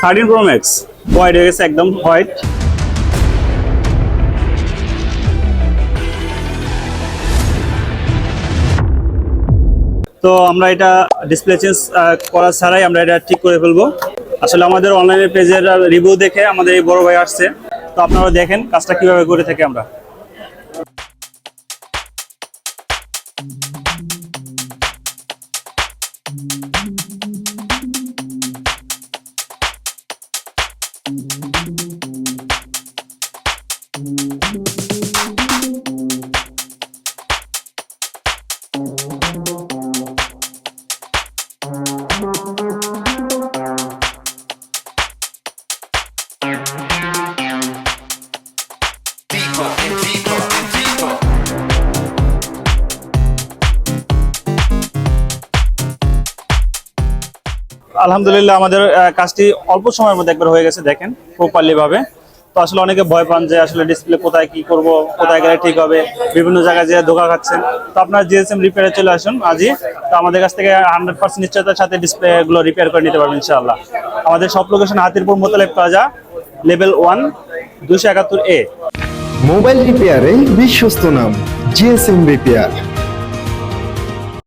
13 Pro Max white হয়ে গেছে, একদম হোয়াইট। তো আমরা এটা ডিসপ্লে চেঞ্জ করা ছাড়াই আমরা এটা ঠিক করে ফেলবো। আসলে আমাদের অনলাইনে পেজের রিভিউ দেখে আমাদের এই বড় ভাই আসছে, তো আপনারা দেখেন কাজটা কিভাবে করে থাকি আমরা। আলহামদুলিল্লাহ আমাদের কাজটি অল্প সময়ের মধ্যে একবার হয়ে গেছে, দেখেন প্রপারলি ভাবে। তো আসলে অনেকে ভয় পান যে আসলে ডিসপ্লে কোথায় কি করব, কোথায় গেলে ঠিক হবে, বিভিন্ন জায়গায় যে ধোঁকা খাচ্ছেন। তো আপনার জিএসএম রিপেয়ারে চলে আসুন আজই। তো আমাদের কাছ থেকে 100% নিশ্চয়তার সাথে ডিসপ্লে গুলো রিপেয়ার করে নিতে পারবেন ইনশাআল্লাহ। আমাদের সব location Hatirpur Motaleb plaza, level 1, 271A। Mobile রিপেয়ারে বিশ্বস্ত নাম জিএসএম রিপেয়ার।